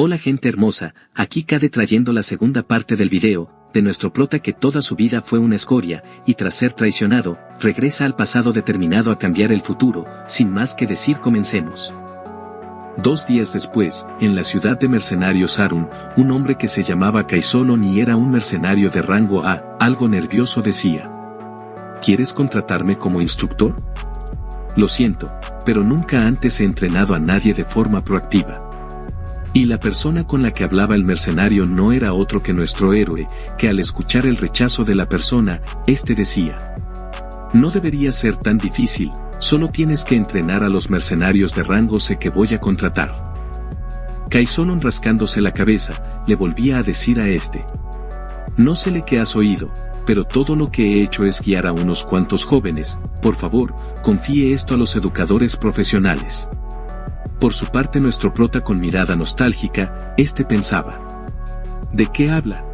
Hola gente hermosa, aquí Cade trayendo la segunda parte del video, de nuestro prota que toda su vida fue una escoria, y tras ser traicionado, regresa al pasado determinado a cambiar el futuro. Sin más que decir, comencemos. 2 días después, en la ciudad de mercenarios Arun, un hombre que se llamaba Kaisolon y era un mercenario de rango A, algo nervioso decía: ¿quieres contratarme como instructor? Lo siento, pero nunca antes he entrenado a nadie de forma proactiva. Y la persona con la que hablaba el mercenario no era otro que nuestro héroe, que al escuchar el rechazo de la persona, este decía: no debería ser tan difícil, solo tienes que entrenar a los mercenarios de rango C que voy a contratar. Kaisolon, rascándose la cabeza, le volvía a decir a este: no sé lo que has oído, pero todo lo que he hecho es guiar a unos cuantos jóvenes, por favor, confíe esto a los educadores profesionales. Por su parte nuestro prota, con mirada nostálgica, este pensaba: ¿de qué habla?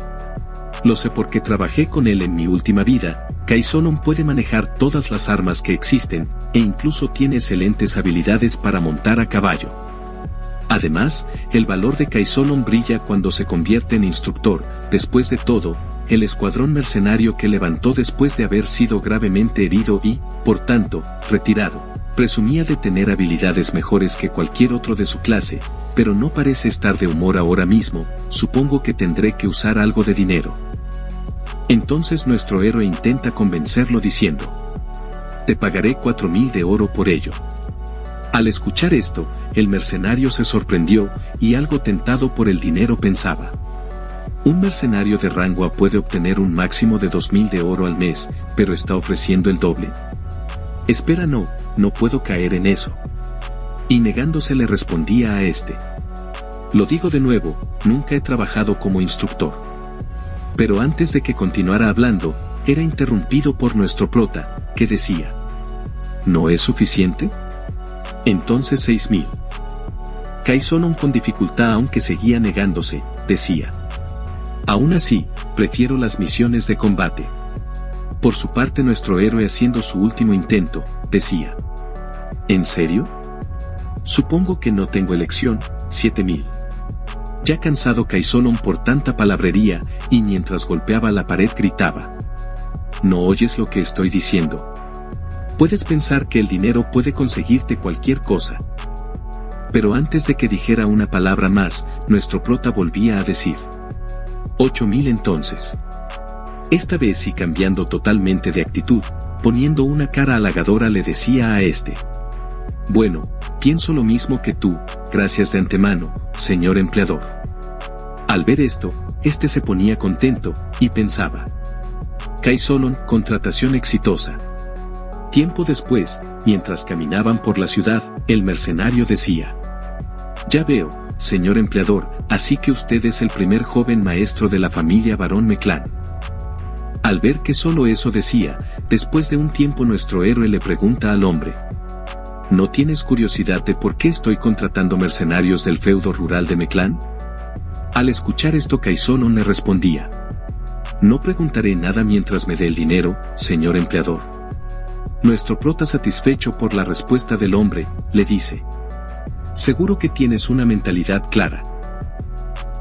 Lo sé porque trabajé con él en mi última vida. Kaisolon puede manejar todas las armas que existen, e incluso tiene excelentes habilidades para montar a caballo. Además, el valor de Kaisolon brilla cuando se convierte en instructor. Después de todo, el escuadrón mercenario que levantó después de haber sido gravemente herido y, por tanto, retirado, presumía de tener habilidades mejores que cualquier otro de su clase, pero no parece estar de humor ahora mismo. Supongo que tendré que usar algo de dinero. Entonces nuestro héroe intenta convencerlo diciendo: te pagaré 4000 de oro por ello. Al escuchar esto, el mercenario se sorprendió, y algo tentado por el dinero pensaba: un mercenario de rango A puede obtener un máximo de 2000 de oro al mes, pero está ofreciendo el doble. Espera, no puedo caer en eso. Y negándose le respondía a este: lo digo de nuevo, nunca he trabajado como instructor. Pero antes de que continuara hablando, era interrumpido por nuestro prota, que decía: ¿no es suficiente? Entonces 6000. Kaisolon, con dificultad aunque seguía negándose, decía: aún así, prefiero las misiones de combate. Por su parte nuestro héroe, haciendo su último intento, decía: ¿en serio? Supongo que no tengo elección. 7000. Ya cansado Kaisolon por tanta palabrería, y mientras golpeaba la pared gritaba: ¿no oyes lo que estoy diciendo? Puedes pensar que el dinero puede conseguirte cualquier cosa. Pero antes de que dijera una palabra más, nuestro prota volvía a decir: 8000 entonces. Esta vez, y cambiando totalmente de actitud, poniendo una cara halagadora, le decía a este: bueno, pienso lo mismo que tú, gracias de antemano, señor empleador. Al ver esto, este se ponía contento, y pensaba: Kaisolon, contratación exitosa. Tiempo después, mientras caminaban por la ciudad, el mercenario decía: ya veo, señor empleador, así que usted es el primer joven maestro de la familia Barón Meclán. Al ver que solo eso decía, después de un tiempo nuestro héroe le pregunta al hombre: ¿no tienes curiosidad de por qué estoy contratando mercenarios del feudo rural de Meclán? Al escuchar esto Kaisolon le respondía: no preguntaré nada mientras me dé el dinero, señor empleador. Nuestro prota, satisfecho por la respuesta del hombre, le dice: seguro que tienes una mentalidad clara.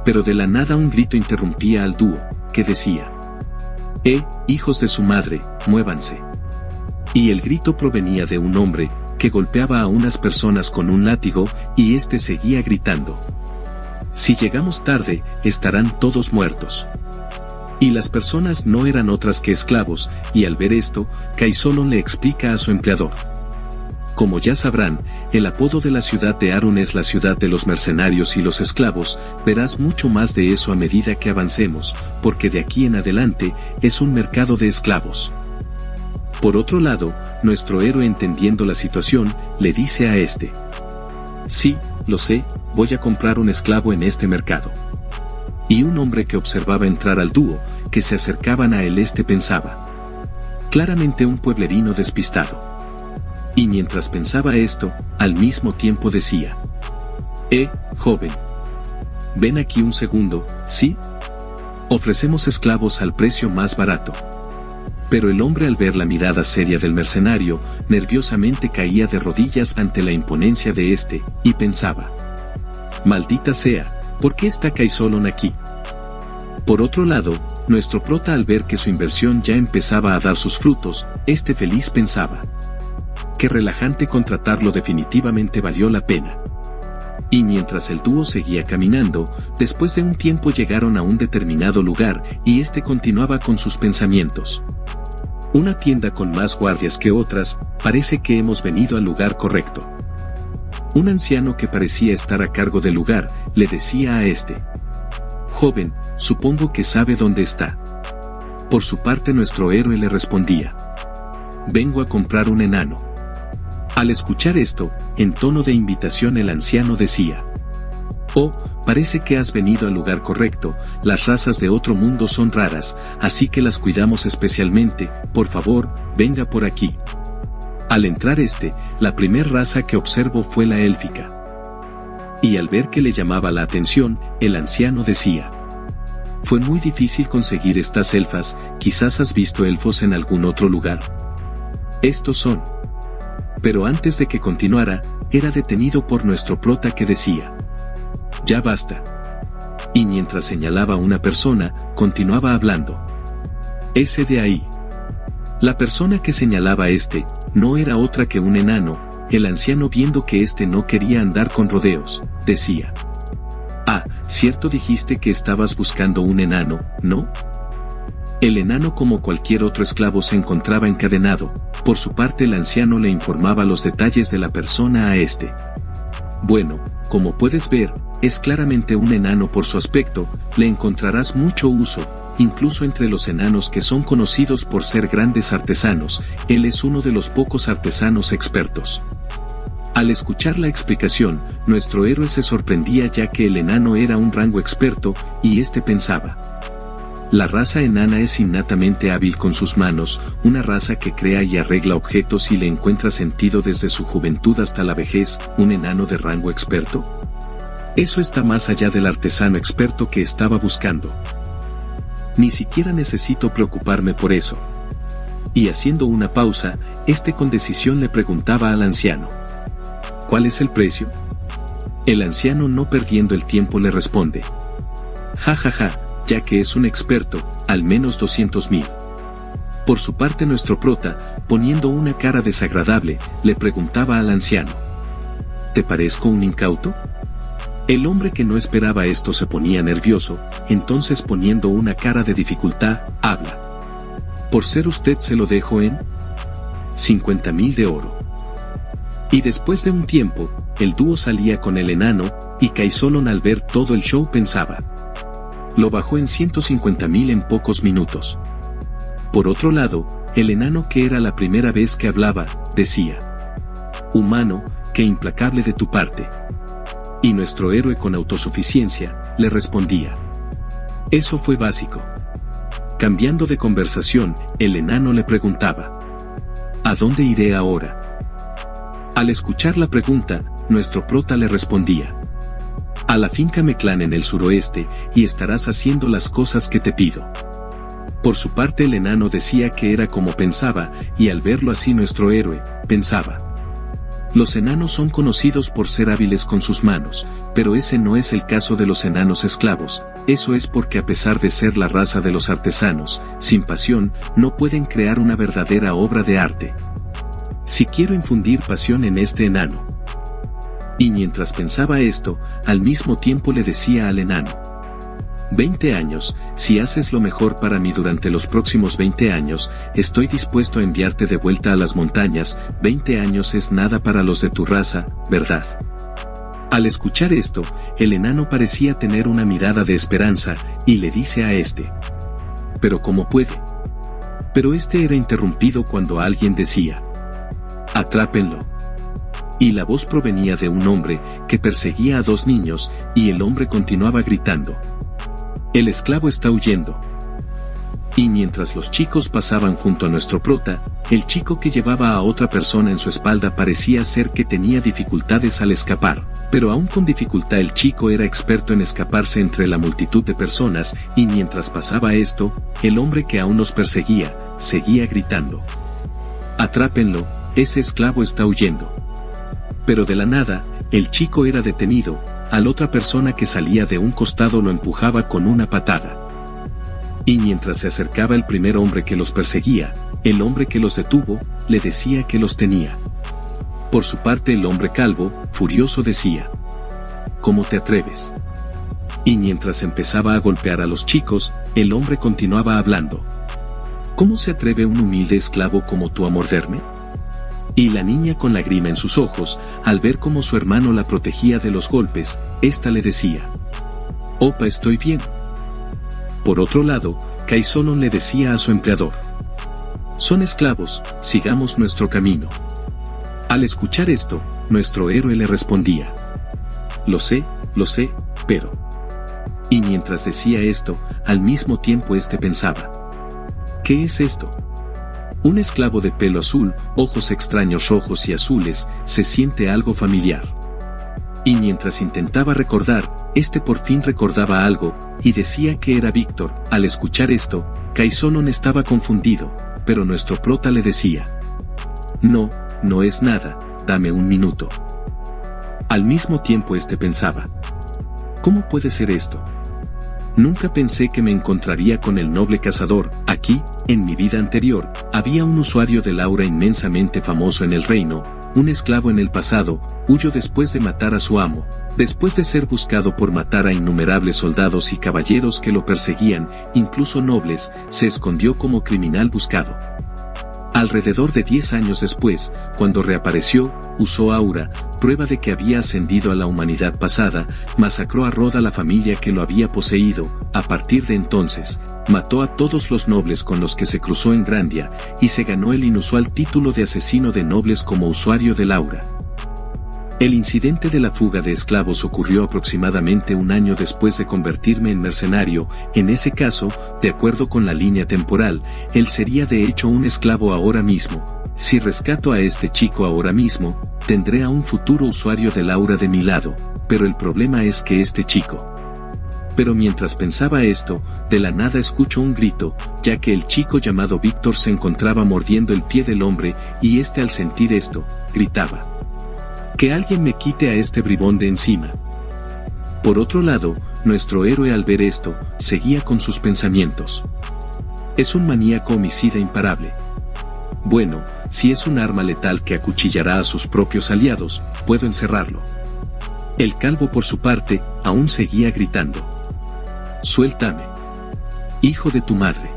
Pero de la nada un grito interrumpía al dúo, que decía: hijos de su madre, muévanse. Y el grito provenía de un hombre, que golpeaba a unas personas con un látigo, y este seguía gritando: si llegamos tarde, estarán todos muertos. Y las personas no eran otras que esclavos, y al ver esto, Kaisolon le explica a su empleador: como ya sabrán, el apodo de la ciudad de Arun es la ciudad de los mercenarios y los esclavos. Verás mucho más de eso a medida que avancemos, porque de aquí en adelante, es un mercado de esclavos. Por otro lado, nuestro héroe, entendiendo la situación, le dice a este: sí, lo sé, voy a comprar un esclavo en este mercado. Y un hombre que observaba entrar al dúo, que se acercaban a él, pensaba: claramente un pueblerino despistado. Y mientras pensaba esto, al mismo tiempo decía: joven, ven aquí un segundo, ¿sí? Ofrecemos esclavos al precio más barato. Pero el hombre, al ver la mirada seria del mercenario, nerviosamente caía de rodillas ante la imponencia de este, y pensaba: maldita sea, ¿Por qué está Kaisolon aquí? Por otro lado, nuestro prota al ver que su inversión ya empezaba a dar sus frutos, feliz pensaba. Qué relajante contratarlo, definitivamente valió la pena. Y mientras el dúo seguía caminando, después de un tiempo llegaron a un determinado lugar, y continuaba con sus pensamientos. Una tienda con más guardias que otras, parece que hemos venido al lugar correcto. Un anciano que parecía estar a cargo del lugar, le decía a joven, supongo que sabe dónde está. Por su parte nuestro héroe le respondía. Vengo a comprar un enano. Al escuchar esto, en tono de invitación el anciano decía. Oh, parece que has venido al lugar correcto, las razas de otro mundo son raras, así que las cuidamos especialmente, por favor, venga por aquí. Al entrar la primer raza que observó fue la élfica. Y al ver que le llamaba la atención, el anciano decía. Fue muy difícil conseguir estas elfas, quizás has visto elfos en algún otro lugar. Estos son. Pero antes de que continuara, era detenido por nuestro prota que decía. Ya basta. Y mientras señalaba a una persona, continuaba hablando. Ese de ahí. La persona que señalaba no era otra que un enano. El anciano, viendo que no quería andar con rodeos, decía. Ah, cierto, dijiste que estabas buscando un enano, ¿no? El enano, como cualquier otro esclavo, se encontraba encadenado. Por su parte el anciano le informaba los detalles de la persona a Bueno, como puedes ver, es claramente un enano por su aspecto, le encontrarás mucho uso, incluso entre los enanos que son conocidos por ser grandes artesanos, él es uno de los pocos artesanos expertos. Al escuchar la explicación, nuestro héroe se sorprendía ya que el enano era un rango experto, y pensaba. La raza enana es innatamente hábil con sus manos, una raza que crea y arregla objetos y le encuentra sentido desde su juventud hasta la vejez, ¿un enano de rango experto? Eso está más allá del artesano experto que estaba buscando. Ni siquiera necesito preocuparme por eso. Y haciendo una pausa, con decisión le preguntaba al anciano. ¿Cuál es el precio? El anciano, no perdiendo el tiempo, le responde. Ja ja ja, ya que es un experto, al menos 200.000. Por su parte nuestro prota, poniendo una cara desagradable, le preguntaba al anciano. ¿Te parezco un incauto? El hombre, que no esperaba esto, se ponía nervioso, entonces poniendo una cara de dificultad, habla. Por ser usted se lo dejo en 50.000 de oro. Y después de un tiempo, el dúo salía con el enano, y Kaisolon al ver todo el show pensaba. Lo bajó en 150.000 en pocos minutos. Por otro lado, el enano, que era la primera vez que hablaba, decía. Humano, qué implacable de tu parte. Y nuestro héroe, con autosuficiencia, le respondía. Eso fue básico. Cambiando de conversación, el enano le preguntaba. ¿A dónde iré ahora? Al escuchar la pregunta, nuestro prota le respondía. A la finca Meclán en el suroeste, y estarás haciendo las cosas que te pido. Por su parte el enano decía que era como pensaba, y al verlo así nuestro héroe, pensaba. Los enanos son conocidos por ser hábiles con sus manos, pero ese no es el caso de los enanos esclavos, eso es porque a pesar de ser la raza de los artesanos, sin pasión, no pueden crear una verdadera obra de arte. Si quiero infundir pasión en enano. Y mientras pensaba esto, al mismo tiempo le decía al enano. 20 años, si haces lo mejor para mí durante los próximos 20 años, estoy dispuesto a enviarte de vuelta a las montañas, 20 años es nada para los de tu raza, ¿verdad? Al escuchar esto, el enano parecía tener una mirada de esperanza, y le dice a ¿Pero cómo puede? Pero era interrumpido cuando alguien decía. Atrápenlo. Y la voz provenía de un hombre, que perseguía a 2 niños, y el hombre continuaba gritando. El esclavo está huyendo. Y mientras los chicos pasaban junto a nuestro prota, el chico que llevaba a otra persona en su espalda parecía ser que tenía dificultades al escapar, pero aún con dificultad el chico era experto en escaparse entre la multitud de personas, y mientras pasaba esto, el hombre que aún los perseguía, seguía gritando. Atrápenlo, ese esclavo está huyendo. Pero de la nada, el chico era detenido, a la otra persona que salía de un costado lo empujaba con una patada. Y mientras se acercaba el primer hombre que los perseguía, el hombre que los detuvo, le decía que los tenía. Por su parte el hombre calvo, furioso decía: ¿Cómo te atreves? Y mientras empezaba a golpear a los chicos, el hombre continuaba hablando: ¿Cómo se atreve un humilde esclavo como tú a morderme? Y la niña con lágrima en sus ojos, al ver cómo su hermano la protegía de los golpes, ésta le decía: Opa, estoy bien. Por otro lado, Kaisolon le decía a su empleador: Son esclavos, sigamos nuestro camino. Al escuchar esto, nuestro héroe le respondía: lo sé, pero... Y mientras decía esto, al mismo tiempo pensaba: ¿qué es esto? Un esclavo de pelo azul, ojos extraños rojos y azules, se siente algo familiar. Y mientras intentaba recordar, por fin recordaba algo, y decía que era Víctor. Al escuchar esto, Kaisolon estaba confundido, pero nuestro prota le decía: no es nada, dame un minuto. Al mismo tiempo pensaba: ¿cómo puede ser esto? Nunca pensé que me encontraría con el noble cazador. Aquí, en mi vida anterior, había un usuario del aura inmensamente famoso en el reino, un esclavo en el pasado, huyó después de matar a su amo, después de ser buscado por matar a innumerables soldados y caballeros que lo perseguían, incluso nobles, se escondió como criminal buscado. Alrededor de 10 años después, cuando reapareció, usó aura, prueba de que había ascendido a la humanidad pasada, masacró a Roda la familia que lo había poseído. A partir de entonces, mató a todos los nobles con los que se cruzó en Grandia, y se ganó el inusual título de asesino de nobles como usuario del aura. El incidente de la fuga de esclavos ocurrió aproximadamente un año después de convertirme en mercenario. En ese caso, de acuerdo con la línea temporal, él sería de hecho un esclavo ahora mismo. Si rescato a este chico ahora mismo, tendré a un futuro usuario del aura de mi lado, pero el problema es que chico... Pero mientras pensaba esto, de la nada escucho un grito, ya que el chico llamado Víctor se encontraba mordiendo el pie del hombre, y al sentir esto, gritaba: que alguien me quite a este bribón de encima. Por otro lado, nuestro héroe al ver esto, seguía con sus pensamientos. Es un maníaco homicida imparable. Bueno, si es un arma letal que acuchillará a sus propios aliados, puedo encerrarlo. El calvo por su parte, aún seguía gritando: suéltame, hijo de tu madre.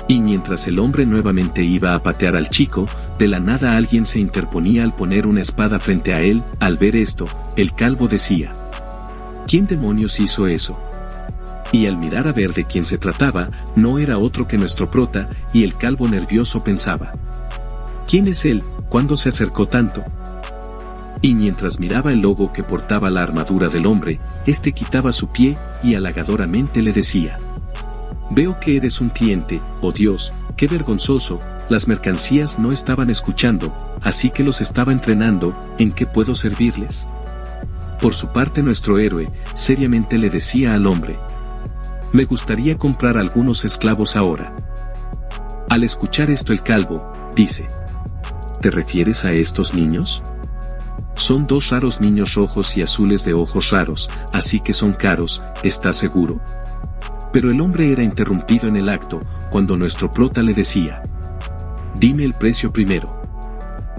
Y mientras el hombre nuevamente iba a patear al chico, de la nada alguien se interponía al poner una espada frente a él. Al ver esto, el calvo decía: ¿quién demonios hizo eso? Y al mirar a ver de quién se trataba, no era otro que nuestro prota, y el calvo nervioso pensaba: ¿quién es él? ¿Cuándo se acercó tanto? Y mientras miraba el logo que portaba la armadura del hombre, quitaba su pie, y halagadoramente le decía: veo que eres un cliente, oh Dios, qué vergonzoso. Las mercancías no estaban escuchando, así que los estaba entrenando. ¿En qué puedo servirles? Por su parte nuestro héroe, seriamente le decía al hombre: me gustaría comprar algunos esclavos ahora. Al escuchar esto el calvo, dice: ¿te refieres a estos niños? Son 2 raros niños rojos y azules de ojos raros, así que son caros, ¿estás seguro? Pero el hombre era interrumpido en el acto, cuando nuestro prota le decía: dime el precio primero.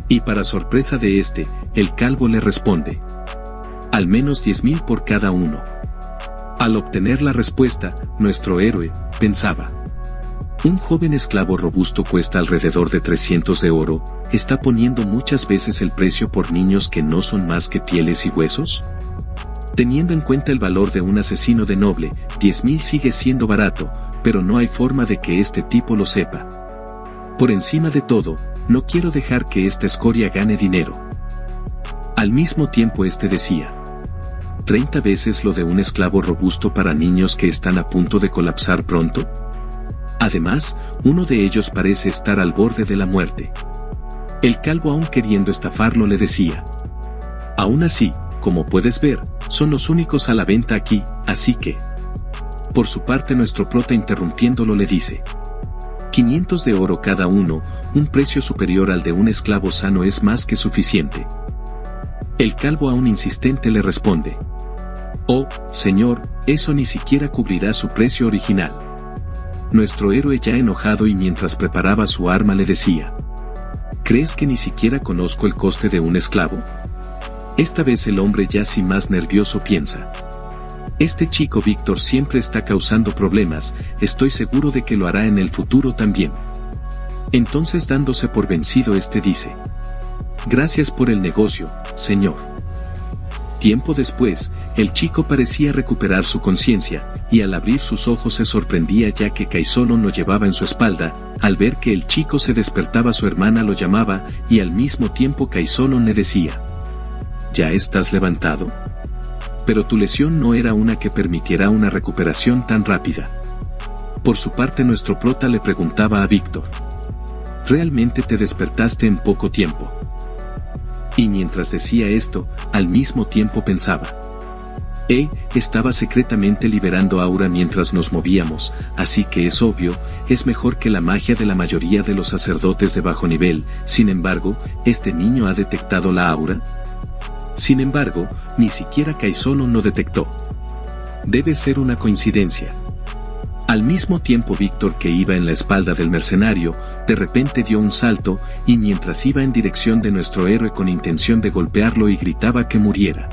Y para sorpresa de el calvo le responde: al menos 10.000 por cada uno. Al obtener la respuesta, nuestro héroe pensaba: un joven esclavo robusto cuesta alrededor de 300 de oro, ¿está poniendo muchas veces el precio por niños que no son más que pieles y huesos? Teniendo en cuenta el valor de un asesino de noble, 10.000 sigue siendo barato, pero no hay forma de que tipo lo sepa. Por encima de todo, no quiero dejar que esta escoria gane dinero. Al mismo tiempo decía: 30 veces lo de un esclavo robusto para niños que están a punto de colapsar pronto. Además, uno de ellos parece estar al borde de la muerte. El calvo, aún queriendo estafarlo, le decía: aún así, como puedes ver, son los únicos a la venta aquí, así que... Por su parte nuestro prota, interrumpiéndolo, le dice: 500 de oro cada uno, un precio superior al de un esclavo sano es más que suficiente. El calvo, aún insistente, le responde: Oh, señor, eso ni siquiera cubrirá su precio original. Nuestro héroe ya enojado y mientras preparaba su arma le decía: ¿crees que ni siquiera conozco el coste de un esclavo? Esta vez el hombre ya sin más nervioso piensa: este chico Víctor siempre está causando problemas, estoy seguro de que lo hará en el futuro también. Entonces dándose por vencido dice: gracias por el negocio, señor. Tiempo después, el chico parecía recuperar su conciencia, y al abrir sus ojos se sorprendía ya que Kaisolon lo llevaba en su espalda. Al ver que el chico se despertaba su hermana lo llamaba, y al mismo tiempo Kaisolon le decía: ¿ya estás levantado? Pero tu lesión no era una que permitiera una recuperación tan rápida. Por su parte nuestro prota le preguntaba a Víctor: ¿realmente te despertaste en poco tiempo? Y mientras decía esto, al mismo tiempo pensaba: estaba secretamente liberando aura mientras nos movíamos, así que es obvio, es mejor que la magia de la mayoría de los sacerdotes de bajo nivel. Sin embargo, ¿este niño ha detectado la aura? Sin embargo, ni siquiera Kaisolon lo detectó. Debe ser una coincidencia. Al mismo tiempo Víctor, que iba en la espalda del mercenario, de repente dio un salto, y mientras iba en dirección de nuestro héroe con intención de golpearlo y gritaba que muriera.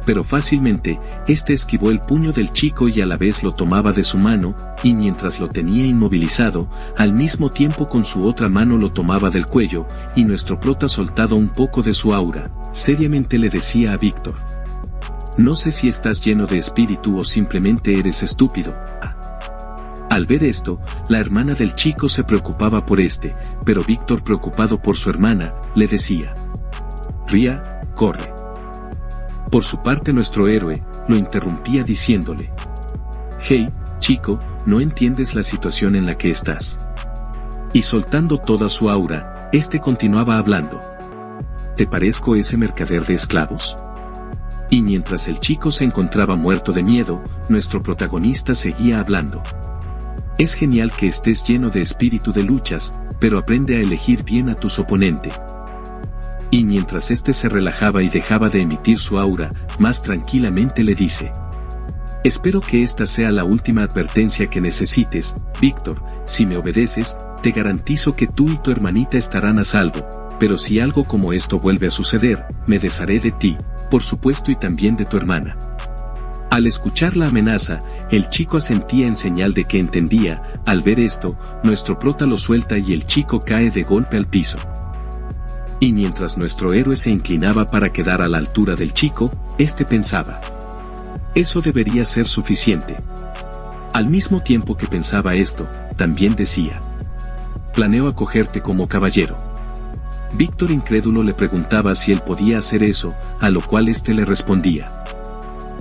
Pero fácilmente, esquivó el puño del chico y a la vez lo tomaba de su mano, y mientras lo tenía inmovilizado, al mismo tiempo con su otra mano lo tomaba del cuello, y nuestro prota, soltado un poco de su aura, seriamente le decía a Víctor: no sé si estás lleno de espíritu o simplemente eres estúpido. Al ver esto, la hermana del chico se preocupaba por pero Víctor, preocupado por su hermana, le decía: Ria, corre. Por su parte nuestro héroe, lo interrumpía diciéndole: hey, chico, no entiendes la situación en la que estás. Y soltando toda su aura, continuaba hablando: ¿te parezco ese mercader de esclavos? Y mientras el chico se encontraba muerto de miedo, nuestro protagonista seguía hablando: es genial que estés lleno de espíritu de luchas, pero aprende a elegir bien a tus oponentes. Y mientras se relajaba y dejaba de emitir su aura, más tranquilamente le dice: espero que esta sea la última advertencia que necesites, Víctor. Si me obedeces, te garantizo que tú y tu hermanita estarán a salvo, pero si algo como esto vuelve a suceder, me desharé de ti, por supuesto, y también de tu hermana. Al escuchar la amenaza, el chico asentía en señal de que entendía. Al ver esto, nuestro prota lo suelta y el chico cae de golpe al piso. Y mientras nuestro héroe se inclinaba para quedar a la altura del chico, pensaba: eso debería ser suficiente. Al mismo tiempo que pensaba esto, también decía: planeo acogerte como caballero. Víctor, incrédulo, le preguntaba si él podía hacer eso, a lo cual le respondía: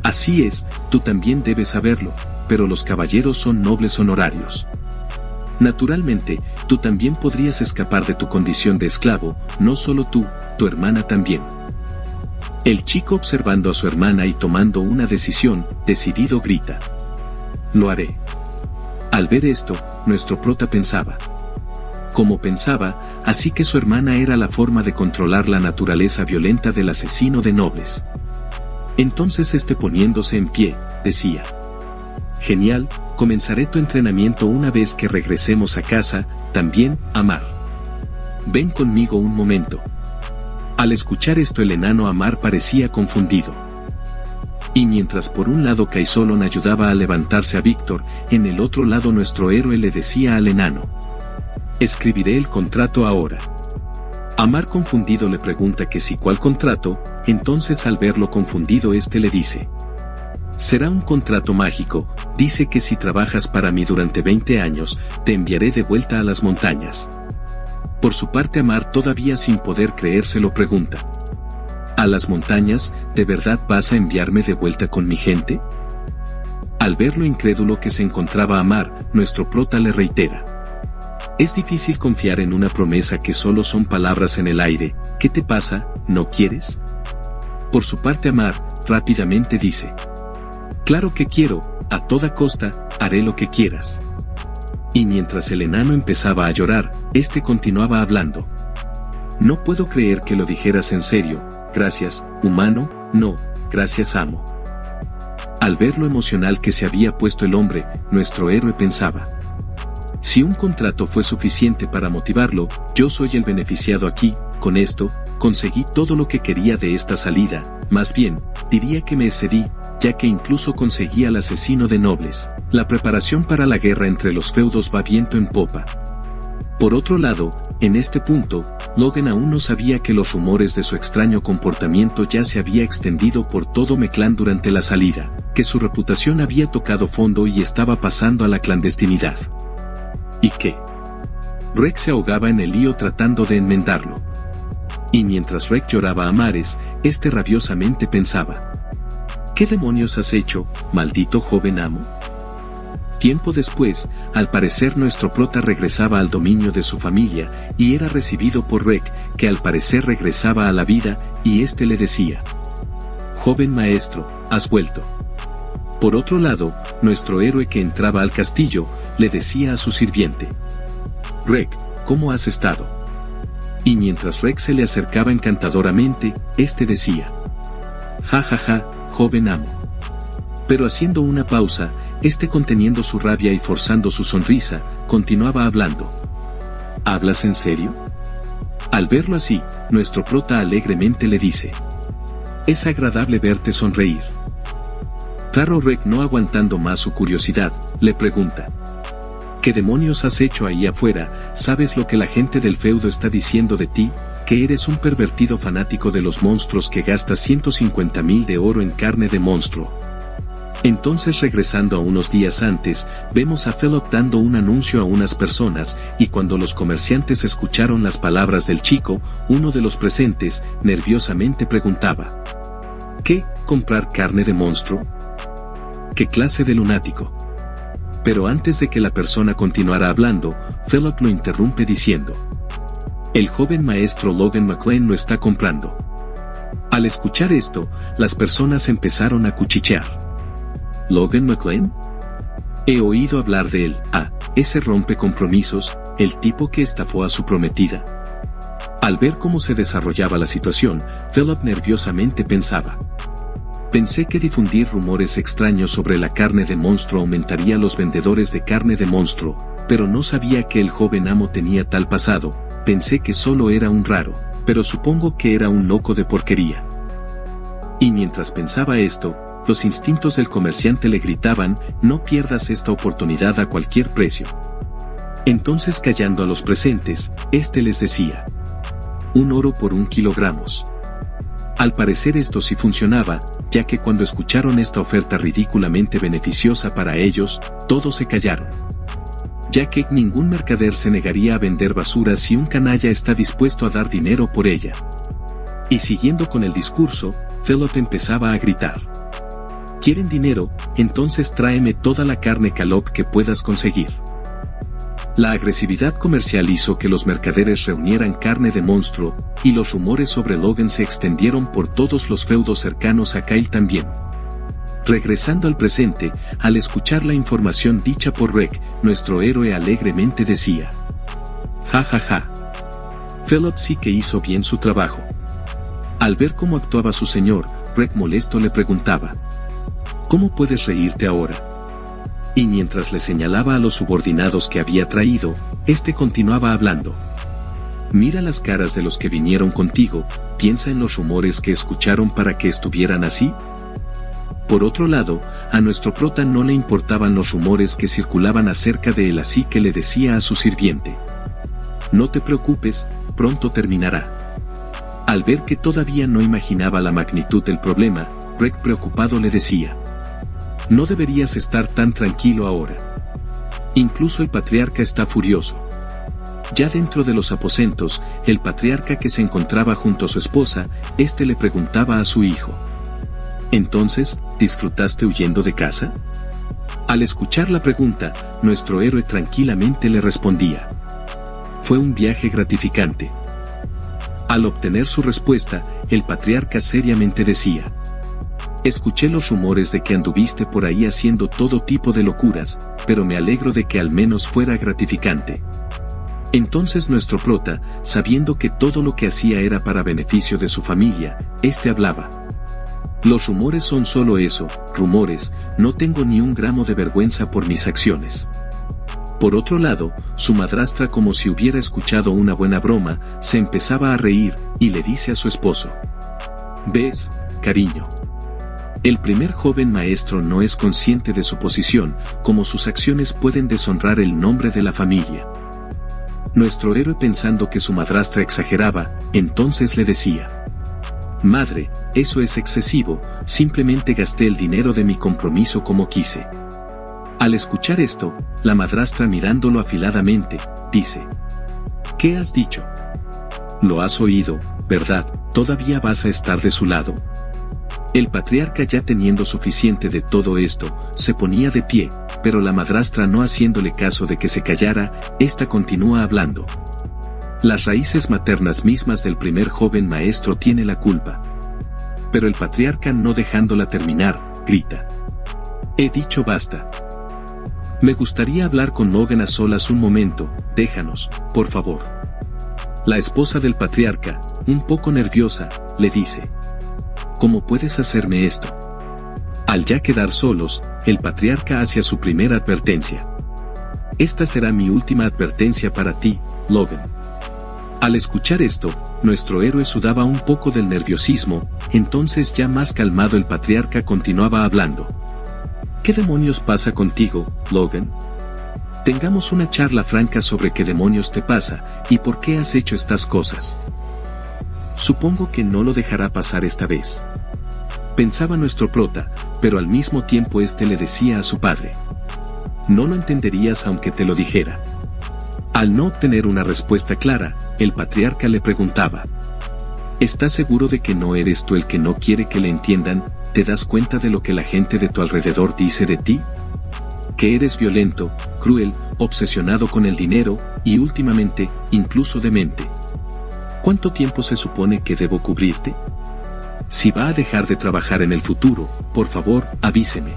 así es, tú también debes saberlo, pero los caballeros son nobles honorarios. Naturalmente, tú también podrías escapar de tu condición de esclavo, no solo tú, tu hermana también. El chico, observando a su hermana y tomando una decisión, decidido, grita: lo haré. Al ver esto, nuestro prota pensaba: como pensaba, así que su hermana era la forma de controlar la naturaleza violenta del asesino de nobles. Entonces poniéndose en pie, decía: genial, comenzaré tu entrenamiento una vez que regresemos a casa. También, Amar, ven conmigo un momento. Al escuchar esto el enano Amar parecía confundido. Y mientras por un lado Kaisolon ayudaba a levantarse a Víctor, en el otro lado nuestro héroe le decía al enano: escribiré el contrato ahora. Amar, confundido, le pregunta que si cuál contrato. Entonces al verlo confundido le dice: será un contrato mágico, dice que si trabajas para mí durante 20 años, te enviaré de vuelta a las montañas. Por su parte Amar, todavía sin poder creérselo, pregunta: ¿a las montañas, de verdad vas a enviarme de vuelta con mi gente? Al ver lo incrédulo que se encontraba Amar, nuestro prota le reitera: es difícil confiar en una promesa que solo son palabras en el aire. ¿Qué te pasa, no quieres? Por su parte Amar, rápidamente dice: claro que quiero, a toda costa, haré lo que quieras. Y mientras el enano empezaba a llorar, continuaba hablando: no puedo creer que lo dijeras en serio. Gracias, humano. No, gracias, amo. Al ver lo emocional que se había puesto el hombre, nuestro héroe pensaba: si un contrato fue suficiente para motivarlo, yo soy el beneficiado aquí. Con esto, conseguí todo lo que quería de esta salida, más bien, diría que me excedí, ya que incluso conseguí al asesino de nobles. La preparación para la guerra entre los feudos va viento en popa. Por otro lado, en este punto, Logan aún no sabía que los rumores de su extraño comportamiento ya se había extendido por todo Meclán durante la salida, que su reputación había tocado fondo y estaba pasando a la clandestinidad. ¿Y qué? Rex se ahogaba en el lío tratando de enmendarlo. Y mientras Rex lloraba a mares, este rabiosamente pensaba: ¿qué demonios has hecho, maldito joven amo? Tiempo después, al parecer nuestro prota regresaba al dominio de su familia, y era recibido por Rex, que al parecer regresaba a la vida, y este le decía: joven maestro, has vuelto. Por otro lado, nuestro héroe que entraba al castillo, le decía a su sirviente: Rex, ¿cómo has estado? Y mientras Rex se le acercaba encantadoramente, este decía: ja ja ja, joven amo. Pero haciendo una pausa, este conteniendo su rabia y forzando su sonrisa, continuaba hablando: ¿hablas en serio? Al verlo así, nuestro prota alegremente le dice: es agradable verte sonreír. Claro, Rex, no aguantando más su curiosidad, le pregunta: ¿qué demonios has hecho ahí afuera? ¿Sabes lo que la gente del feudo está diciendo de ti? Que eres un pervertido fanático de los monstruos que gasta 150,000 de oro en carne de monstruo. Entonces, regresando a unos días antes, vemos a Philip dando un anuncio a unas personas, y cuando los comerciantes escucharon las palabras del chico, uno de los presentes, nerviosamente preguntaba: ¿qué? ¿Comprar carne de monstruo? ¿Qué clase de lunático? Pero antes de que la persona continuara hablando, Philip lo interrumpe diciendo: el joven maestro Logan McLean lo está comprando. Al escuchar esto, las personas empezaron a cuchichear. ¿Logan McLean? He oído hablar de él. Ese rompecompromisos, el tipo que estafó a su prometida. Al ver cómo se desarrollaba la situación, Philip nerviosamente pensaba: pensé que difundir rumores extraños sobre la carne de monstruo aumentaría los vendedores de carne de monstruo, pero no sabía que el joven amo tenía tal pasado. Pensé que solo era un raro, pero supongo que era un loco de porquería. Y mientras pensaba esto, los instintos del comerciante le gritaban: no pierdas esta oportunidad a cualquier precio. Entonces, callando a los presentes, este les decía: 1 oro por 1 kilogramo. Al parecer esto sí funcionaba, ya que cuando escucharon esta oferta ridículamente beneficiosa para ellos, todos se callaron. Ya que ningún mercader se negaría a vender basura si un canalla está dispuesto a dar dinero por ella. Y siguiendo con el discurso, Philip empezaba a gritar: ¿quieren dinero? Entonces tráeme toda la carne calop que puedas conseguir. La agresividad comercial hizo que los mercaderes reunieran carne de monstruo, y los rumores sobre Logan se extendieron por todos los feudos cercanos a Kyle también. Regresando al presente, al escuchar la información dicha por Rex, nuestro héroe alegremente decía: ja ja ja. Philip sí que hizo bien su trabajo. Al ver cómo actuaba su señor, Rex molesto le preguntaba: ¿cómo puedes reírte ahora? Y mientras le señalaba a los subordinados que había traído, este continuaba hablando: mira las caras de los que vinieron contigo, piensa en los rumores que escucharon para que estuvieran así. Por otro lado, a nuestro prota no le importaban los rumores que circulaban acerca de él, así que le decía a su sirviente: no te preocupes, pronto terminará. Al ver que todavía no imaginaba la magnitud del problema, Rex preocupado le decía: no deberías estar tan tranquilo ahora. Incluso el patriarca está furioso. Ya dentro de los aposentos, el patriarca, que se encontraba junto a su esposa, le preguntaba a su hijo: ¿entonces, disfrutaste huyendo de casa? Al escuchar la pregunta, nuestro héroe tranquilamente le respondía: fue un viaje gratificante. Al obtener su respuesta, el patriarca seriamente decía: escuché los rumores de que anduviste por ahí haciendo todo tipo de locuras, pero me alegro de que al menos fuera gratificante. Entonces nuestro prota, sabiendo que todo lo que hacía era para beneficio de su familia, hablaba: Los rumores son solo eso, rumores, no tengo ni un gramo de vergüenza por mis acciones. Por otro lado, su madrastra, como si hubiera escuchado una buena broma, se empezaba a reír, y le dice a su esposo: ¿ves, cariño? El primer joven maestro no es consciente de su posición, como sus acciones pueden deshonrar el nombre de la familia. Nuestro héroe, pensando que su madrastra exageraba, entonces le decía: madre, eso es excesivo, simplemente gasté el dinero de mi compromiso como quise. Al escuchar esto, la madrastra, mirándolo afiladamente, dice: ¿qué has dicho? Lo has oído, ¿verdad? ¿Todavía vas a estar de su lado? El patriarca, ya teniendo suficiente de todo esto, se ponía de pie, pero la madrastra, no haciéndole caso de que se callara, ésta continúa hablando. Las raíces maternas mismas del primer joven maestro tiene la culpa. Pero el patriarca, no dejándola terminar, grita: he dicho basta. Me gustaría hablar con Logan a solas un momento, déjanos, por favor. La esposa del patriarca, un poco nerviosa, le dice: ¿cómo puedes hacerme esto? Al ya quedar solos, el patriarca hace su primera advertencia: esta será mi última advertencia para ti, Logan. Al escuchar esto, nuestro héroe sudaba un poco del nerviosismo, entonces, ya más calmado, el patriarca continuaba hablando: ¿qué demonios pasa contigo, Logan? Tengamos una charla franca sobre qué demonios te pasa, y por qué has hecho estas cosas. Supongo que no lo dejará pasar esta vez. Pensaba nuestro prota, pero al mismo tiempo le decía a su padre: no lo entenderías aunque te lo dijera. Al no obtener una respuesta clara, el patriarca le preguntaba: ¿estás seguro de que no eres tú el que no quiere que le entiendan? ¿Te das cuenta de lo que la gente de tu alrededor dice de ti? Que eres violento, cruel, obsesionado con el dinero, y últimamente, incluso demente. ¿Cuánto tiempo se supone que debo cubrirte? Si va a dejar de trabajar en el futuro, por favor, avíseme.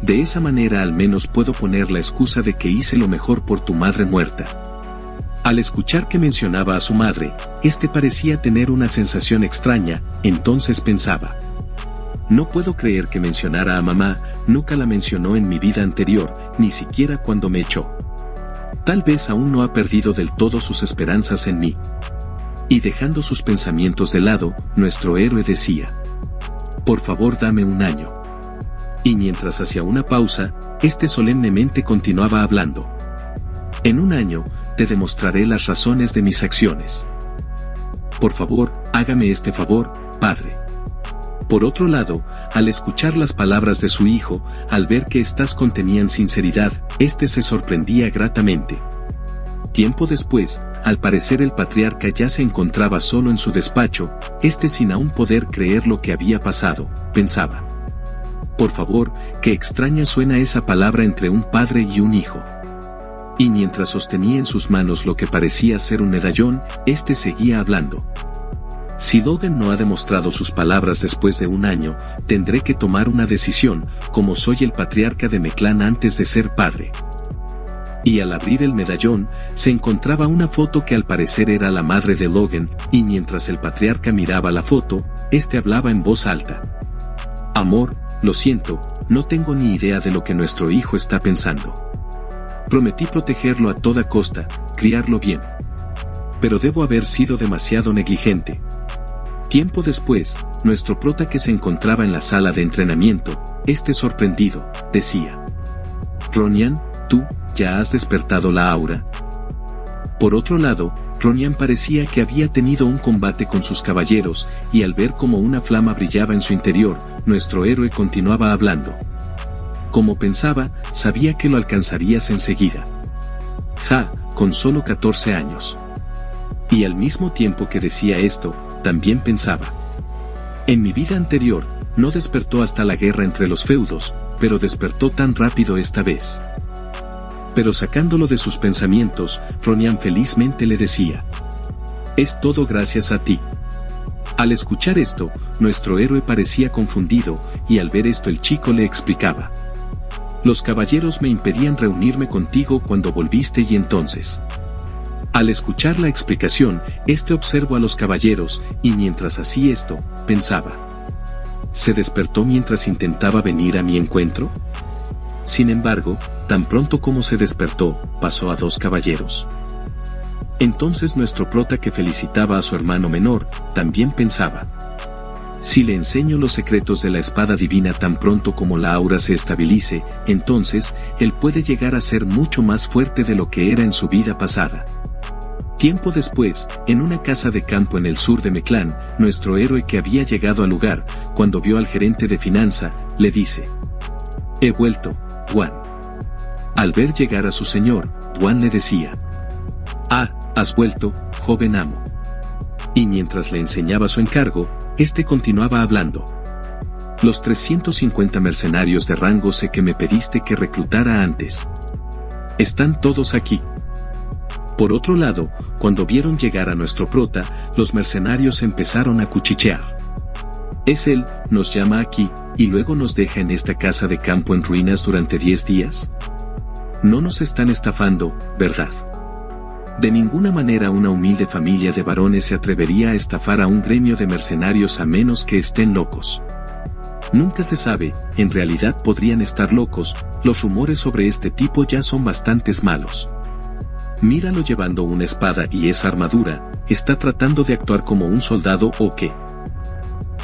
De esa manera al menos puedo poner la excusa de que hice lo mejor por tu madre muerta. Al escuchar que mencionaba a su madre, parecía tener una sensación extraña, entonces pensaba: no puedo creer que mencionara a mamá, nunca la mencionó en mi vida anterior, ni siquiera cuando me echó. Tal vez aún no ha perdido del todo sus esperanzas en mí. Y dejando sus pensamientos de lado, nuestro héroe decía: por favor, dame un año. Y mientras hacía una pausa, solemnemente continuaba hablando: en un año, te demostraré las razones de mis acciones. Por favor, hágame este favor, padre. Por otro lado, al escuchar las palabras de su hijo, al ver que éstas contenían sinceridad, se sorprendía gratamente. Tiempo después, al parecer el patriarca ya se encontraba solo en su despacho, sin aún poder creer lo que había pasado, pensaba: por favor, qué extraña suena esa palabra entre un padre y un hijo. Y mientras sostenía en sus manos lo que parecía ser un medallón, seguía hablando: si Logan no ha demostrado sus palabras después de un año, tendré que tomar una decisión, como soy el patriarca de Meclán antes de ser padre. Y al abrir el medallón, se encontraba una foto que al parecer era la madre de Logan, y mientras el patriarca miraba la foto, hablaba en voz alta: amor, lo siento, no tengo ni idea de lo que nuestro hijo está pensando. Prometí protegerlo a toda costa, criarlo bien. Pero debo haber sido demasiado negligente. Tiempo después, nuestro prota, que se encontraba en la sala de entrenamiento, sorprendido, decía: Ronian, ¿tú, ya has despertado la aura? Por otro lado, Ronian parecía que había tenido un combate con sus caballeros, y al ver cómo una flama brillaba en su interior, nuestro héroe continuaba hablando. Como pensaba, sabía que lo alcanzarías enseguida. Con solo 14 años. Y al mismo tiempo que decía esto, también pensaba: en mi vida anterior, no despertó hasta la guerra entre los feudos, pero despertó tan rápido esta vez. Pero sacándolo de sus pensamientos, Ronian felizmente le decía: es todo gracias a ti. Al escuchar esto, nuestro héroe parecía confundido, y al ver esto el chico le explicaba: los caballeros me impedían reunirme contigo cuando volviste, y entonces... Al escuchar la explicación, observó a los caballeros, y mientras hacía esto, pensaba: ¿se despertó mientras intentaba venir a mi encuentro? Sin embargo, tan pronto como se despertó, pasó a 2 caballeros. Entonces nuestro prota, que felicitaba a su hermano menor, también pensaba: si le enseño los secretos de la espada divina tan pronto como la aura se estabilice, entonces, él puede llegar a ser mucho más fuerte de lo que era en su vida pasada. Tiempo después, en una casa de campo en el sur de Meclán, nuestro héroe, que había llegado al lugar, cuando vio al gerente de finanza, le dice: he vuelto, Duan. Al ver llegar a su señor, Duan le decía: ah, has vuelto, joven amo. Y mientras le enseñaba su encargo, este continuaba hablando: los 350 mercenarios de rango C que me pediste que reclutara antes. Están todos aquí. Por otro lado, cuando vieron llegar a nuestro prota, los mercenarios empezaron a cuchichear. Es él, nos llama aquí, y luego nos deja en esta casa de campo en ruinas durante 10 días. No nos están estafando, ¿verdad? De ninguna manera una humilde familia de varones se atrevería a estafar a un gremio de mercenarios a menos que estén locos. Nunca se sabe, en realidad podrían estar locos, los rumores sobre este tipo ya son bastantes malos. Míralo llevando una espada y esa armadura, ¿está tratando de actuar como un soldado o qué?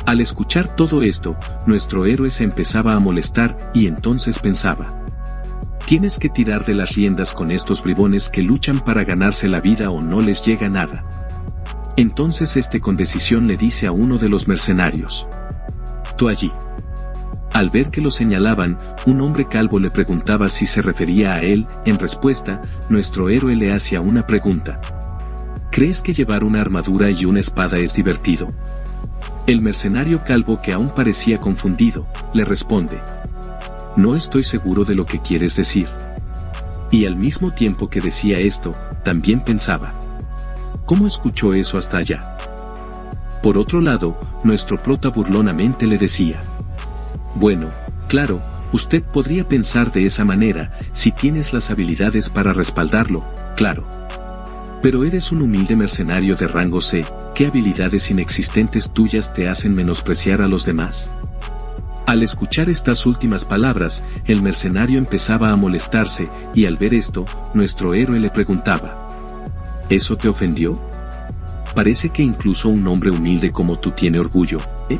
Al escuchar todo esto, nuestro héroe se empezaba a molestar y entonces pensaba: tienes que tirar de las riendas con estos bribones que luchan para ganarse la vida o no les llega nada. Entonces con decisión le dice a uno de los mercenarios: tú allí. Al ver que lo señalaban, un hombre calvo le preguntaba si se refería a él. En respuesta, nuestro héroe le hacía una pregunta: ¿crees que llevar una armadura y una espada es divertido? El mercenario calvo, que aún parecía confundido, le responde: no estoy seguro de lo que quieres decir. Y al mismo tiempo que decía esto, también pensaba: ¿cómo escuchó eso hasta allá? Por otro lado, nuestro prota burlonamente le decía: bueno, claro, usted podría pensar de esa manera, si tienes las habilidades para respaldarlo, claro. Pero eres un humilde mercenario de rango C, ¿qué habilidades inexistentes tuyas te hacen menospreciar a los demás? Al escuchar estas últimas palabras, el mercenario empezaba a molestarse, y al ver esto, nuestro héroe le preguntaba: ¿eso te ofendió? Parece que incluso un hombre humilde como tú tiene orgullo, ¿eh?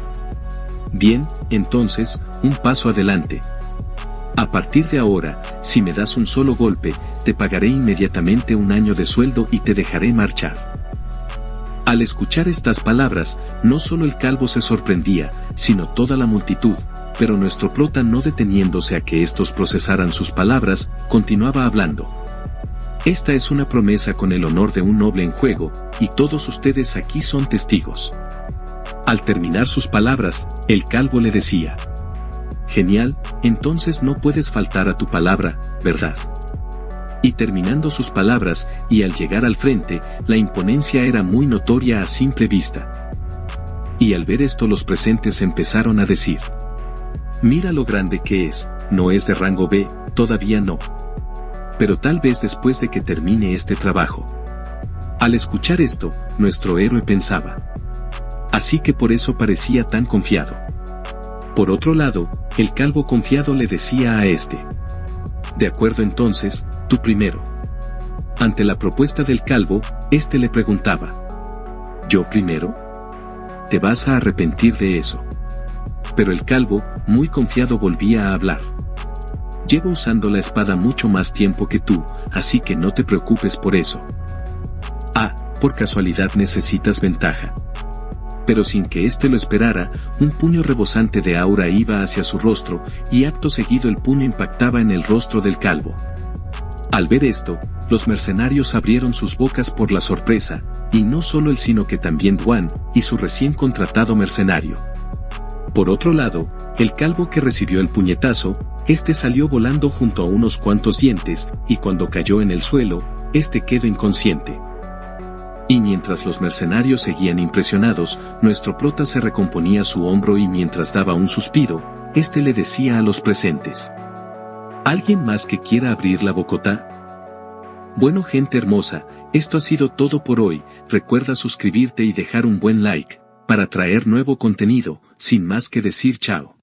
Bien, entonces, un paso adelante. A partir de ahora, si me das un solo golpe, te pagaré inmediatamente 1 año de sueldo y te dejaré marchar. Al escuchar estas palabras, no solo el calvo se sorprendía, sino toda la multitud, pero nuestro prota, no deteniéndose a que estos procesaran sus palabras, continuaba hablando: esta es una promesa con el honor de un noble en juego, y todos ustedes aquí son testigos. Al terminar sus palabras, el calvo le decía: genial, entonces no puedes faltar a tu palabra, ¿verdad? Y terminando sus palabras, y al llegar al frente, la imponencia era muy notoria a simple vista. Y al ver esto, los presentes empezaron a decir: mira lo grande que es, no es de rango B, todavía no. Pero tal vez después de que termine este trabajo. Al escuchar esto, nuestro héroe pensaba: así que por eso parecía tan confiado. Por otro lado, el calvo confiado le decía a este: de acuerdo, entonces, tú primero. Ante la propuesta del calvo, este le preguntaba: ¿yo primero? Te vas a arrepentir de eso. Pero el calvo, muy confiado, volvía a hablar: llevo usando la espada mucho más tiempo que tú, así que no te preocupes por eso. Ah, por casualidad necesitas ventaja. Pero sin que éste lo esperara, un puño rebosante de aura iba hacia su rostro, y acto seguido el puño impactaba en el rostro del calvo. Al ver esto, los mercenarios abrieron sus bocas por la sorpresa, y no solo él sino que también Duan, y su recién contratado mercenario. Por otro lado, el calvo que recibió el puñetazo, salió volando junto a unos cuantos dientes, y cuando cayó en el suelo, quedó inconsciente. Y mientras los mercenarios seguían impresionados, nuestro prota se recomponía su hombro y mientras daba un suspiro, le decía a los presentes: ¿alguien más que quiera abrir la bocota? Bueno, gente hermosa, esto ha sido todo por hoy. Recuerda suscribirte y dejar un buen like, para para traer nuevo contenido, sin más que decir chao.